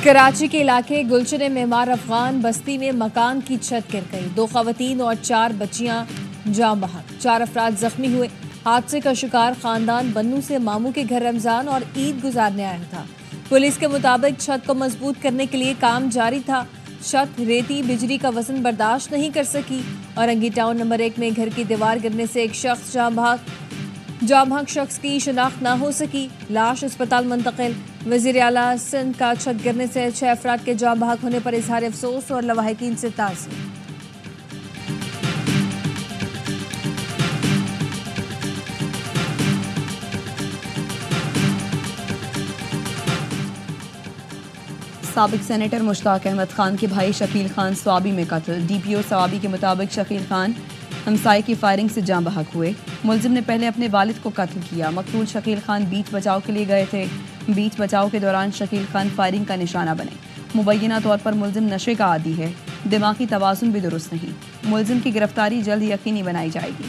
کراچی کے علاقے گلشن معمار افغان بستی میں مکان کی چھت گر گئی، 2 خواتین اور 4 بچیاں جاں بحق، 4 افراد زخمی ہوئے۔ حادثے کا شکار خاندان بنو سے ماموں کے گھر رمضان اور عید گزارنے آیا تھا۔ پولیس کے مطابق چھت کو مضبوط کرنے کے لیے کام جاری تھا۔ چھت ریتی بجری کا وزن برداشت نہیں کر سکی اور انگی ٹاؤن نمبر 1 میں گھر کی دیوار گرنے سے ایک شخص جاں بحق شخص کی شناخت نہ ہو سکی، لاش اسپتال منتقل۔ وزیر اعلیٰ سندھ کا چھت گرنے سے 6 افراد کے جاں بحق ہونے پر اظہار افسوس اور لواحقین سے تعزیت۔ سابق سینیٹر مشتاق احمد خان کے بھائی شکیل خان سوابی میں قتل۔ ڈی پی او سوابی کے مطابق شکیل خان ہمسائے کی فائرنگ سے جاں بحق ہوئے۔ ملزم نے پہلے اپنے والد کو قتل کیا۔ مقتول شکیل خان بیچ بچاؤ کے لیے گئے تھے۔ بیچ بچاؤ کے دوران شکیل خان فائرنگ کا نشانہ بنے۔ مبینہ طور پر ملزم نشے کا عادی ہے، دماغی توازن بھی درست نہیں۔ ملزم کی گرفتاری جلد یقینی بنائی جائے گی۔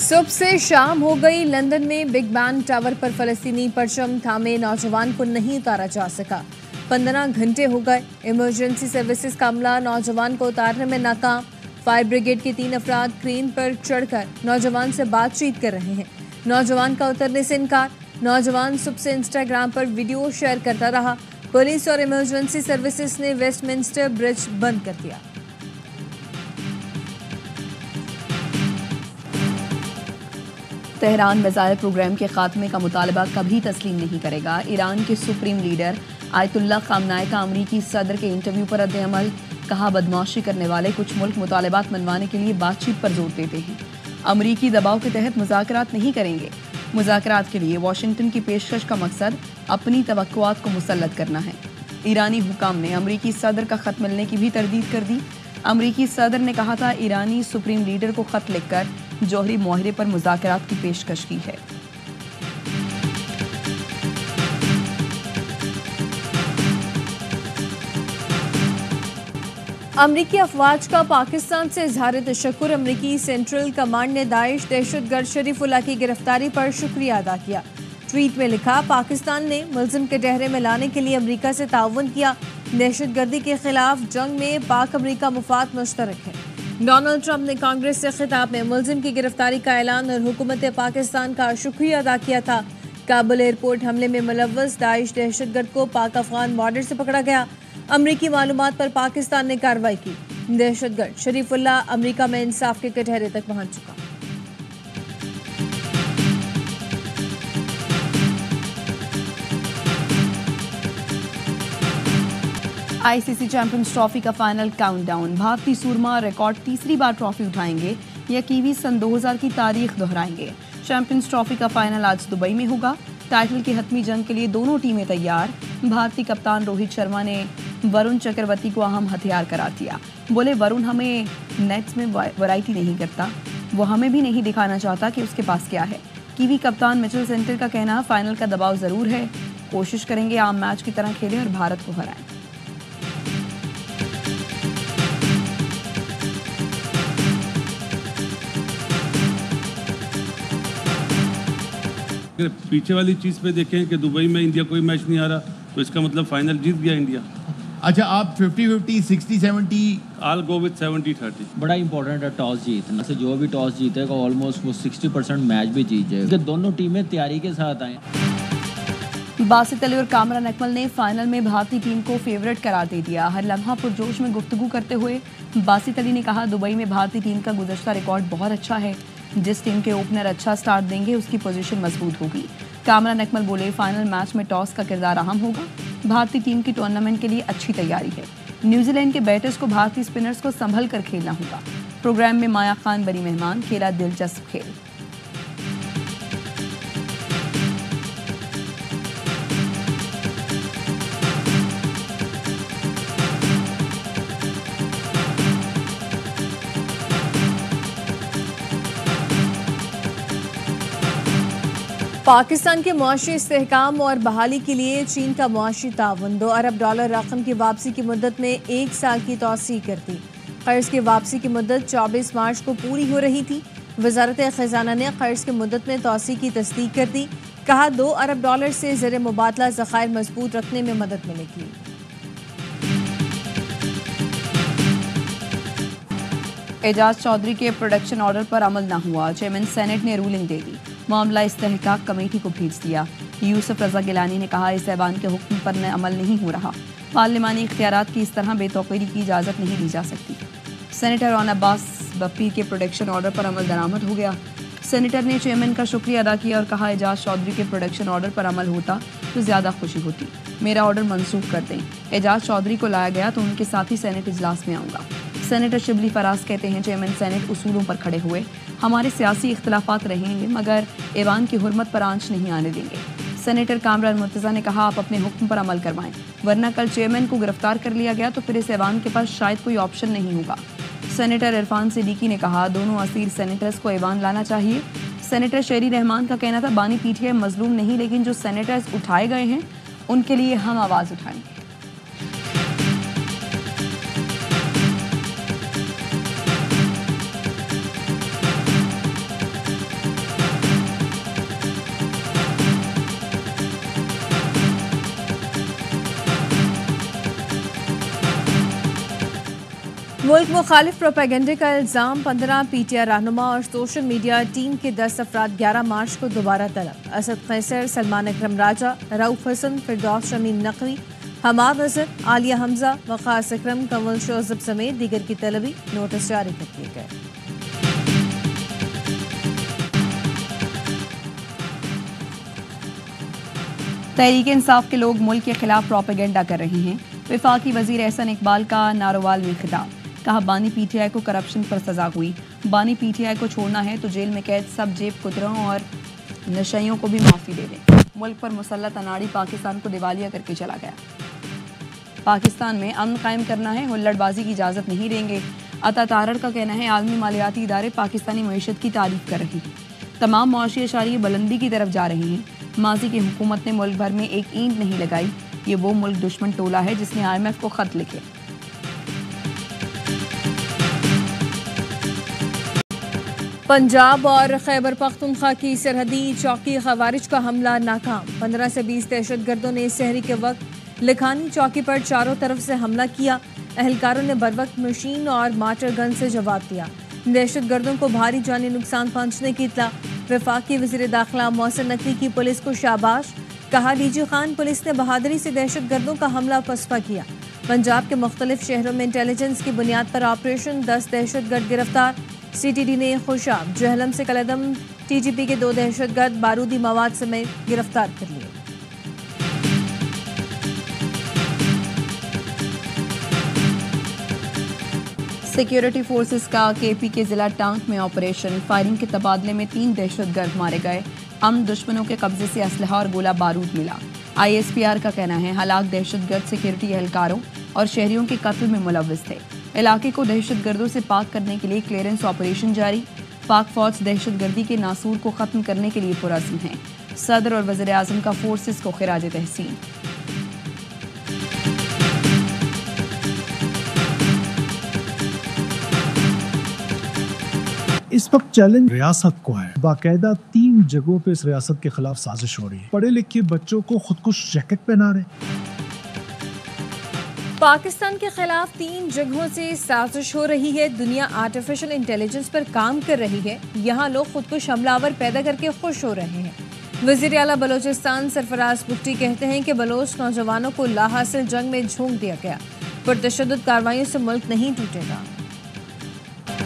صبح سے شام ہو گئی، لندن میں بگ بین ٹاور پر فلسطینی پرچم تھامے نوجوان کو نہیں اتارا جا سکا۔ 15 گھنٹے ہو گئے۔ ایمرجنسی سروسز کا عملہ نوجوان کو اتارنے میں ناکام۔ فائر بریگیڈ کے 3 افراد کرین پر چڑھ کر نوجوان سے بات چیت کر رہے ہیں۔ نوجوان کا اترنے سے انکار۔ نوجوان صبح سے انسٹاگرام پر ویڈیو شیئر کرتا رہا۔ پولیس اور ایمرجنسی سروسز نے ویسٹ منسٹر برج بند کر دیا۔ تہران میزائل پروگرام کے خاتمے کا مطالبہ کبھی تسلیم نہیں کرے گا۔ ایران کے سپریم لیڈر آیت اللہ خامنہ کا امریکی صدر کے انٹرویو پر رد عمل، کہا بدمعاشی کرنے والے کچھ ملک مطالبات منوانے کے لیے بات چیت پر زور دیتے ہیں، امریکی دباؤ کے تحت مذاکرات نہیں کریں گے۔ مذاکرات کے لیے واشنگٹن کی پیشکش کا مقصد اپنی توقعات کو مسلط کرنا ہے۔ ایرانی حکام نے امریکی صدر کا خط ملنے کی بھی تردید کر دی۔ امریکی صدر نے کہا تھا ایرانی سپریم لیڈر کو خط لکھ کر جوہری معاہدے پر مذاکرات کی پیشکش کی ہے۔ امریکی افواج کا پاکستان سے اظہار تشکر۔ امریکی سینٹرل کمانڈ نے داعش دہشت گرد شریف اللہ کی گرفتاری پر شکریہ ادا کیا۔ ٹویٹ میں لکھا، پاکستان نے ملزم کے ڈہرے میں لانے کے لیے امریکہ سے تعاون کیا۔ دہشت گردی کے خلاف جنگ میں پاک امریکہ مفاد مشترک ہے۔ ڈونلڈ ٹرمپ نے کانگریس سے خطاب میں ملزم کی گرفتاری کا اعلان اور حکومت پاکستان کا شکریہ ادا کیا تھا۔ کابل ایئرپورٹ حملے میں ملوث داعش دہشت گرد کو پاک افغان بارڈر سے پکڑا گیا۔ امریکی معلومات پر پاکستان نے کارروائی کی۔ دہشت گرد شریف اللہ امریکہ میں انصاف کے کٹہرے تک پہنچ چکا۔ آئی سی سی چیمپئنز ٹرافی کا فائنل کاؤنٹ ڈاؤن۔ بھارتی سورما ریکارڈ تیسری بار ٹرافی اٹھائیں گے یا کیوی سن 2000 کی تاریخ دہرائیں گے۔ چیمپئنز ٹرافی کا فائنل آج دبئی میں ہوگا۔ ٹائٹل کی حتمی جنگ کے لیے دونوں ٹیمیں تیار۔ بھارتی کپتان روہت شرما نے ورون چکرورتی کو اہم ہتھیار قرار دیا۔ بولے ورون ہمیں نیٹس میں ورائٹی نہیں کرتا، وہ ہمیں بھی نہیں دکھانا چاہتا کہ اس کے پاس کیا ہے۔ کیوی کپتان مچل سینٹر کا کہنا، فائنل کا دباؤ ضرور ہے، کوشش کریں گے عام میچ کی طرح کھیلیں اور بھارت کو ہرائیں۔ اگر پیچھے والی چیز پہ دیکھیں کہ دبئی میں انڈیا کوئی میچ نہیں آ رہا تو اس کا مطلب فائنل جیت گیا انڈیا۔ اچھا آپ 50-50 60-70 آل گو وتھ 70-30۔ بڑا امپورٹنٹ ہے ٹاس جیتنا، سے جو بھی ٹاس جیتے گا آلموسٹ وہ 60% میچ بھی جیت جائے گا۔ دونوں ٹیمیں تیاری کے ساتھ آئیں۔ باسط علی اور کامران اکمل نے فائنل میں بھارتی ٹیم کو فیورٹ قرار دے دیا۔ ہر لمحہ پرجوش میں گفتگو کرتے ہوئے باسط علی نے کہا، دبئی میں بھارتی ٹیم کا گزشتہ ریکارڈ بہت اچھا ہے، جس ٹیم کے اوپنر اچھا سٹارٹ دیں گے اس کی پوزیشن مضبوط ہوگی۔ کامران اکمل بولے، فائنل میچ میں ٹاس کا کردار اہم ہوگا، بھارتی ٹیم کی ٹورنامنٹ کے لیے اچھی تیاری ہے، نیوزی لینڈ کے بیٹرز کو بھارتی سپنرز کو سنبھل کر کھیلنا ہوگا۔ پروگرام میں مایا خان بنی مہمان، کھیلا دلچسپ کھیل۔ پاکستان کے معاشی استحکام اور بحالی کے لیے چین کا معاشی تعاون، $2 ارب رقم کی واپسی کی مدت میں 1 سال کی توسیع کر دی۔ قرض کی واپسی کی مدت 24 مارچ کو پوری ہو رہی تھی۔ وزارت خزانہ نے قرض کی مدت میں توسیع کی تصدیق کر دی۔ کہا 2 ارب ڈالر سے زر مبادلہ ذخائر مضبوط رکھنے میں مدد ملے گی۔ اعجاز چودھری کے پروڈکشن آرڈر پر عمل نہ ہوا، چیئرمین سینٹ نے رولنگ دے دی، معاملہ استحقاق کمیٹی کو بھیج دیا۔ یوسف رضا گیلانی نے کہا اس ایوان کے حکم پر عمل نہیں ہو رہا، پارلیمانی اختیارات کی اس طرح بے توقیری کی اجازت نہیں دی جا سکتی۔ سینیٹر رون عباس بپی کے پروڈکشن آرڈر پر عمل درآمد ہو گیا۔ سینیٹر نے چیئرمین کا شکریہ ادا کیا اور کہا اعجاز چودھری کے پروڈکشن آرڈر پر عمل ہوتا تو زیادہ خوشی ہوتی، میرا آرڈر منسوخ کر دیں۔ اعجاز چودھری کو لایا گیا تو ان کے ساتھ ہی سینٹ اجلاس میں آؤں گا۔ سینیٹر شبلی فراز کہتے ہیں چیئرمین سینٹ اصولوں پر کھڑے ہوئے، ہمارے سیاسی اختلافات رہیں گے مگر ایوان کی حرمت پر آنچ نہیں آنے دیں گے۔ سینیٹر کامران مرتضیٰ نے کہا آپ اپنے حکم پر عمل کروائیں، ورنہ کل چیئرمین کو گرفتار کر لیا گیا تو پھر اس ایوان کے پاس شاید کوئی آپشن نہیں ہوگا۔ سینیٹر عرفان صدیقی نے کہا دونوں اسیر سینیٹرز کو ایوان لانا چاہیے۔ سینیٹر شیری رحمان کا کہنا تھا بانی پی ٹی آئی مظلوم نہیں، لیکن جو سینیٹرز اٹھائے گئے ہیں ان کے لیے ہم آواز اٹھائیں گے۔ ملک مخالف پروپیگنڈے کا الزام، 15 پی ٹی آئی رہنما اور سوشل میڈیا ٹیم کے 10 افراد 11 مارچ کو دوبارہ طلب۔ اسد قیصر، سلمان اکرم راجہ، رؤف حسن، فردوس شمیم نقوی، حماد اظہر، عالیہ حمزہ، وقاص اکرم، کنول شوذب سمیت دیگر کی طلبی نوٹس جاری کر دیے گئے۔ تحریک انصاف کے لوگ ملک کے خلاف پروپیگنڈا کر رہے ہیں، وفاقی وزیر احسن اقبال کا ناروال میں خطاب، کہا بانی پی ٹی آئی کو کرپشن پر سزا ہوئی، بانی پی ٹی آئی کو چھوڑنا ہے تو جیل میں قید سب جیب کتروں اور نشیوں کو بھی معافی دے دیں۔ ملک پر مسلط اناڑی پاکستان کو دیوالیہ کر کے چلا گیا، پاکستان میں امن قائم کرنا ہے، ہلڑ بازی کی اجازت نہیں دیں گے۔ عطا تارڑ کا کہنا ہے عالمی مالیاتی ادارے پاکستانی معیشت کی تعریف کر رہی ہیں، تمام معاشی اشاریے بلندی کی طرف جا رہے ہیں۔ ماضی کی حکومت نے ملک بھر میں ایک اینٹ نہیں لگائی، یہ وہ ملک دشمن ٹولہ ہے جس نے آئی ایم ایف کو خط لکھے۔ پنجاب اور خیبر پختونخوا کی سرحدی چوکی خوارج کا حملہ ناکام، 15 سے 20 دہشت گردوں نے سحری کے وقت لکھانی چوکی پر چاروں طرف سے حملہ کیا، اہلکاروں نے بروقت مشین اور مارٹر گن سے جواب دیا۔ دہشت گردوں کو بھاری جانی نقصان پہنچنے کی اطلاع، وفاقی وزیر داخلہ محسن نقوی کی پولیس کو شاباش، کہا ڈی جی خان پولیس نے بہادری سے دہشت گردوں کا حملہ پسپا کیا۔ پنجاب کے مختلف شہروں میں انٹیلیجنس کی بنیاد پر آپریشن، 10 دہشت گرد گرفتار، سی ٹی ڈی نے خوشاب جہلم سے کلعدم ٹی جی پی کے 2 دہشت گرد بارودی مواد سمیت گرفتار کر لیے۔ سیکیورٹی فورسز کا کے پی کے ضلع ٹانک میں آپریشن، فائرنگ کے تبادلے میں 3 دہشت گرد مارے گئے، امن دشمنوں کے قبضے سے اسلحہ اور گولہ بارود ملا۔ آئی ایس پی آر کا کہنا ہے ہلاک دہشت گرد سیکیورٹی اہلکاروں اور شہریوں کے قتل میں ملوث تھے۔ علاقے کو دہشت گردوں سے پاک کرنے کے لیے کلیئرنس آپریشن جاری، پاک فوج دہشت گردی کے ناسور کو ختم کرنے کے لیے پرعزم ہے۔ صدر اور وزیر اعظم کا فورسز کو خراج تحسین۔ اس وقت چیلنج ریاست کو ہے، باقاعدہ 3 جگہوں پہ اس ریاست کے خلاف سازش ہو رہی ہے، پڑھے لکھے بچوں کو خودکش جیکٹ پہنا رہے۔ پاکستان کے خلاف 3 جگہوں سے سازش ہو رہی ہے، دنیا آرٹیفیشل انٹیلیجنس پر کام کر رہی ہے، یہاں لوگ خودکش حملہ آور پیدا کر کے خوش ہو رہے ہیں۔ وزیر اعلیٰ بلوچستان سرفراز بگٹی کہتے ہیں کہ بلوچ نوجوانوں کو لا حاصل جنگ میں جھونک دیا گیا، پرتشدد کارروائیوں سے ملک نہیں ٹوٹے گا۔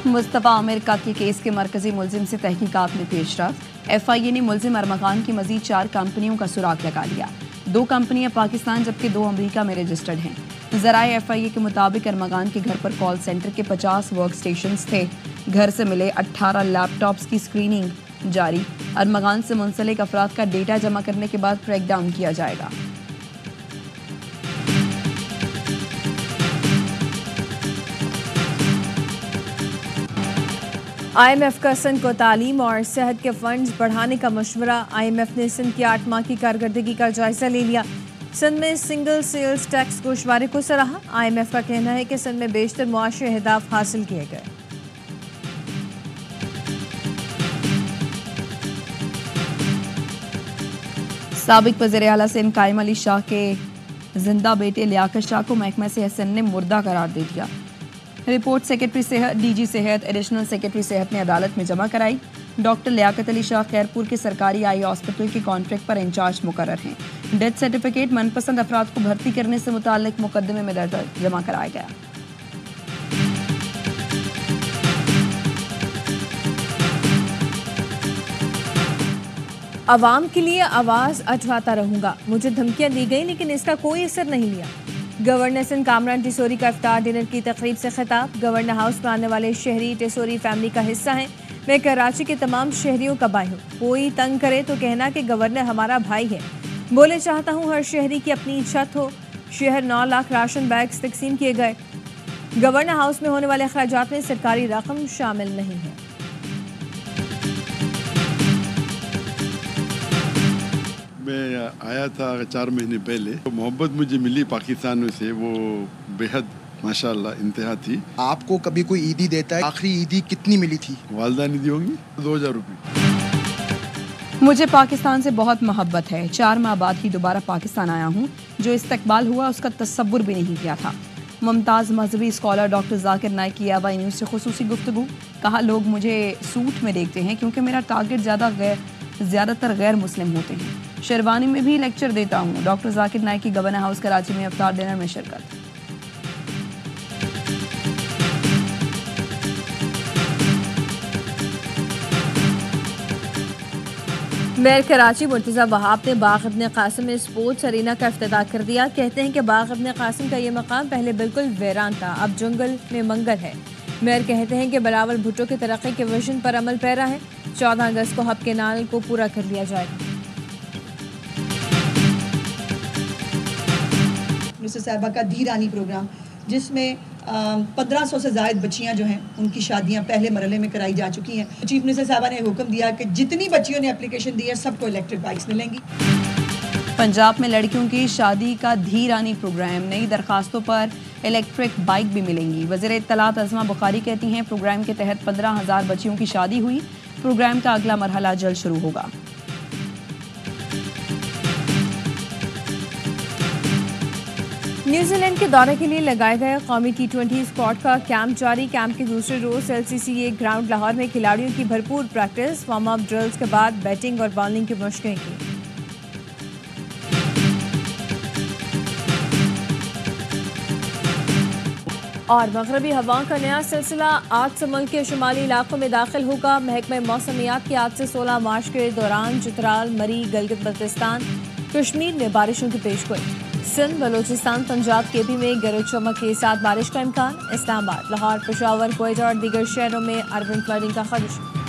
مصطفیٰ عامر قتل کیس کے مرکزی ملزم سے تحقیقات میں پیش رفت، ایف آئی اے نے ملزم ارمغان کی مزید 4 کمپنیوں کا سراغ لگا لیا، 2 کمپنیاں پاکستان جبکہ 2 امریکہ میں رجسٹرڈ ہیں۔ ذرائع ایف آئی اے کے مطابق ارمغان کے گھر پر کال سینٹر کے 50 ورک سٹیشنز تھے، گھر سے ملے 18 لیپ ٹاپس کی اسکریننگ جاری، ارمغان سے منسلک افراد کا ڈیٹا جمع کرنے کے بعد ٹریک ڈاؤن کیا جائے گا۔ آئی ایم ایف کا سندھ کو تعلیم اور صحت کے فنڈز بڑھانے کا مشورہ، آئی ایم ایف نے سندھ کی 8 ماہ کی کارکردگی کا جائزہ لے لیا، سندھ میں سنگل سیلز ٹیکس گوشوارے کو سراہا، آئی ایم ایف کا کہنا ہے کہ سندھ میں بیشتر معاشی اہداف حاصل کیے گئے۔ سابق وزیر اعلیٰ سندھ قائم علی شاہ کے زندہ بیٹے لیاقت شاہ کو محکمہ صحت سندھ نے مردہ قرار دے دیا. رپورٹ سیکرٹری صحت ڈی جی صحت ایڈیشنل سیکرٹری صحت نے عدالت میں جمع کرائی. ڈاکٹر لیاقت علی شاہ خیرپور کے سرکاری آئی ہاسپٹل کے کانٹریکٹ پر انچارج مقرر ہیں. ڈیتھ سرٹیفکیٹ من پسند افراد کو بھرتی کرنے سے متعلق مقدمے میں درج جمع کرایا گیا. عوام کے لیے آواز اٹھاتا رہوں گا، مجھے دھمکیاں دی گئی لیکن اس کا کوئی اثر نہیں لیا. گورنر سندھ کامران ٹیسوری کا افطار ڈنر کی تقریب سے خطاب. گورنر ہاؤس میں آنے والے شہری ٹیسوری فیملی کا حصہ ہیں. میں کراچی کے تمام شہریوں کا بھائی ہوں. کوئی تنگ کرے تو کہنا کہ گورنر ہمارا بھائی ہے. بولے چاہتا ہوں ہر شہری کی اپنی چھت ہو. شہر 9 لاکھ راشن بیگز تقسیم کیے گئے. گورنر ہاؤس میں ہونے والے اخراجات میں سرکاری رقم شامل نہیں ہے. میں آیا تھا 4 مہینے پہلے. محبت مجھے ملی پاکستانیوں سے وہ بہت ماشاءاللہ انتہا تھی. آپ کو کبھی کوئی عیدی دیتا ہے؟ آخری عیدی کتنی ملی تھی؟ والدہ نے دی ہوں گی 2000 روپے. مجھے پاکستان سے بہت محبت ہے. 4 ماہ بعد ہی دوبارہ پاکستان آیا ہوں. جو استقبال ہوا اس کا تصور بھی نہیں کیا تھا. ممتاز مذہبی اسکالر ڈاکٹر ذاکر نائک کی آوائی نیوز سے خصوصی گفتگو. کہا لوگ مجھے سوٹ میں دیکھتے ہیں کیونکہ میرا ٹارگٹ زیادہ تر غیر مسلم ہوتے ہیں. شیروانی میں بھی لیکچر دیتا ہوں. ڈاکٹر ذاکر نائک کی گورنر ہاؤس کراچی میں افطار ڈنر میں شرکت. میئر کراچی مرتضی وہاب نے باغ ابن قاسم میں اسپورٹس ارینا کا افتتاح کر دیا. کہتے ہیں کہ باغ ابن قاسم کا یہ مقام پہلے بالکل ویران تھا، اب جنگل میں منگر ہے. میئر کہتے ہیں کہ بلاول بھٹو کے ترقی کے ویژن پر عمل پیرا ہے. 14 اگست کو ہب کینال کو پورا کر لیا جائے گا. منسٹر صاحبہ کا دھیرانی پروگرام جس میں 1500 سے زائد بچیاں جو ہیں ان کی شادیاں پہلے مرحلے میں کرائی جا چکی ہیں. چیف منسٹر صاحبہ نے حکم دیا کہ جتنی بچیوں نے اپلیکیشن دی ہے سب کو الیکٹرک بائکس ملیں گی. پنجاب میں لڑکیوں کی شادی کا دھیرانی پروگرام. نئی درخواستوں پر الیکٹرک بائک بھی ملیں گی. وزیر اطلاعات عظمہ بخاری کہتی ہیں پروگرام کے تحت 15,000 بچیوں کی شادی ہوئی. پروگرام کا اگلا مرحلہ جلد شروع ہوگا. نیوزی لینڈ کے دورے کے لیے لگائے گئے قومی T20 اسکواڈ کا کیمپ جاری. کیمپ کے دوسرے روز LCCA گراؤنڈ لاہور میں کھلاڑیوں کی بھرپور پریکٹس. وارم اپ ڈرلز کے بعد بیٹنگ اور بالنگ کی مشقیں کی. اور مغربی ہواؤں کا نیا سلسلہ آج سے ملک کے شمالی علاقوں میں داخل ہوگا. محکمہ موسمیات کی آج سے 16 مارچ کے دوران چترال، مری، گلگت بلتستان، کشمیر میں بارشوں کی پیشگوئی. سندھ، بلوچستان، پنجاب کے بھی میں گرج چمک کے ساتھ بارش کا امکان. اسلام آباد، لاہور، پشاور، کوئٹہ اور دیگر شہروں میں اربن فلڈنگ کا خدشہ.